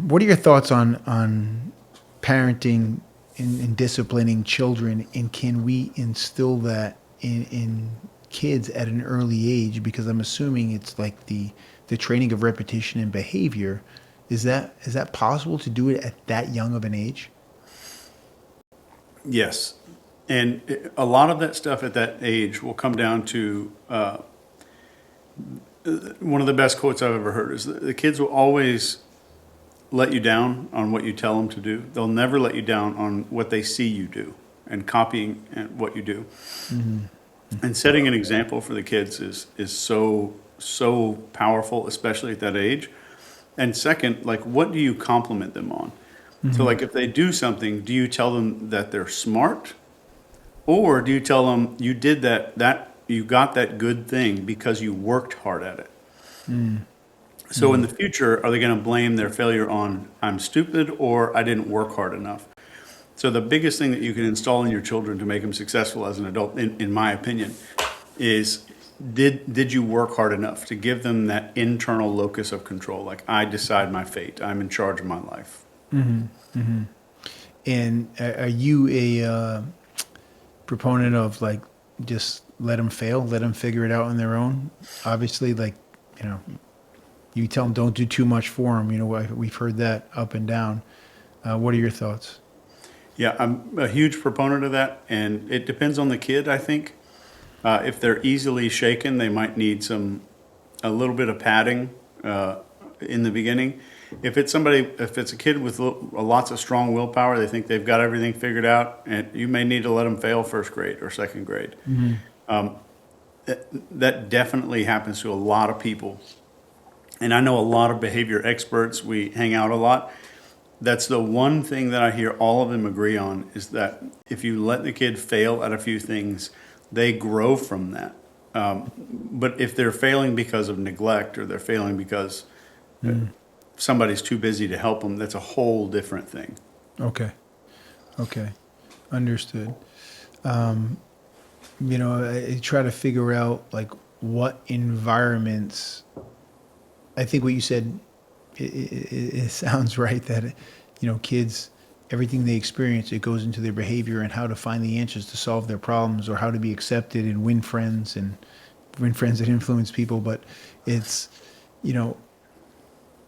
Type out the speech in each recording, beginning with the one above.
What are your thoughts on parenting and disciplining children, and can we instill that in kids at an early age? Because I'm assuming it's like the training of repetition and behavior. Is that possible to do it at that young of an age? Yes. And a lot of that stuff at that age will come down to one of the best quotes I've ever heard is the kids will always let you down on what you tell them to do. They'll never let you down on what they see you do and copying what you do. And setting an example for the kids is so powerful, especially at that age. And second, like, what do you compliment them on? So, like, if they do something, do you tell them that they're smart, or do you tell them you did that you got that good thing because you worked hard at it? So in the future, are they going to blame their failure on I'm stupid or I didn't work hard enough? So the biggest thing that you can install in your children to make them successful as an adult, in my opinion, is did you work hard enough to give them that internal locus of control? Like, I decide my fate. I'm in charge of my life. And are you a proponent of, like, just let them fail, let them figure it out on their own? Obviously, like, you know, you tell them don't do too much for them. You know, we've heard that up and down. What are your thoughts? Yeah, I'm a huge proponent of that, and it depends on the kid, I think. If they're easily shaken, they might need a little bit of padding in the beginning. If it's a kid with lots of strong willpower, they think they've got everything figured out, and you may need to let them fail first grade or second grade. That definitely happens to a lot of people. And I know a lot of behavior experts. We hang out a lot. That's the one thing that I hear all of them agree on, is that if you let the kid fail at a few things, they grow from that. But if they're failing because of neglect, or they're failing because somebody's too busy to help them, that's a whole different thing. Okay, understood. You know, I try to figure out, like, what environments. I think what you said, it sounds right, that, you know, kids, everything they experience, it goes into their behavior and how to find the answers to solve their problems, or how to be accepted and win friends that influence people. But it's, you know,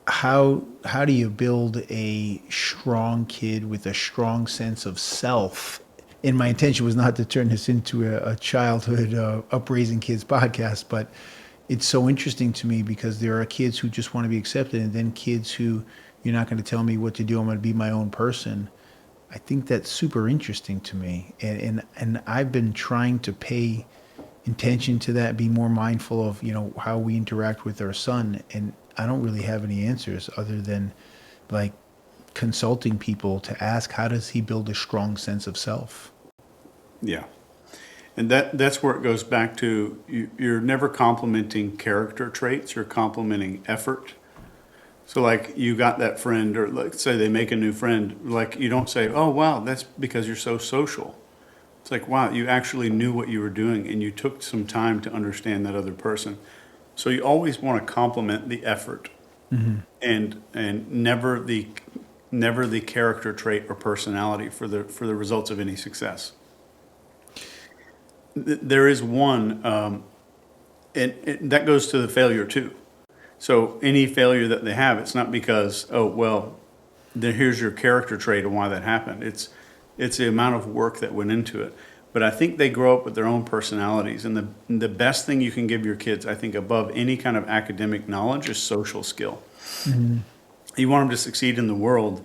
how do you build a strong kid with a strong sense of self? And my intention was not to turn this into a childhood upraising kids podcast, but it's so interesting to me because there are kids who just want to be accepted, and then kids who, you're not going to tell me what to do, I'm going to be my own person. I think that's super interesting to me, and I've been trying to pay attention to that, be more mindful of, you know, how we interact with our son, and I don't really have any answers other than, like, consulting people to ask, how does he build a strong sense of self? Yeah. And that's where it goes back to, you're never complimenting character traits, you're complimenting effort. So, like, you got that friend, or let's say they make a new friend, like, you don't say, oh, wow, that's because you're so social. It's like, wow, you actually knew what you were doing, and you took some time to understand that other person. So you always want to compliment the effort, and never the character trait or personality for the results of any success. There is one, and that goes to the failure too. So any failure that they have, it's not because, oh, well, here's your character trait and why that happened. It's the amount of work that went into it. But I think they grow up with their own personalities, and the best thing you can give your kids, I think, above any kind of academic knowledge, is social skill. You want them to succeed in the world.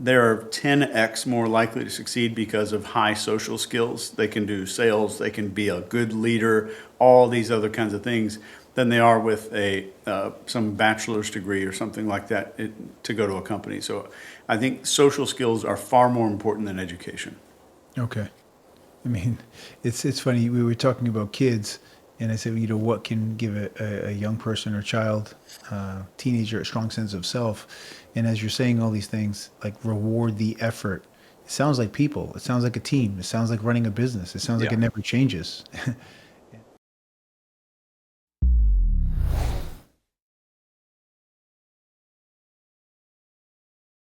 They're 10x more likely to succeed because of high social skills. They can do sales, they can be a good leader, all these other kinds of things, than they are with some bachelor's degree or something like that to go to a company. So I think social skills are far more important than education. Okay. I mean, it's funny. We were talking about kids, and I said, you know, what can give a young person or child, teenager, a strong sense of self? And as you're saying all these things, like, reward the effort. It sounds like people. It sounds like a team. It sounds like running a business. It sounds like Yeah. it never changes.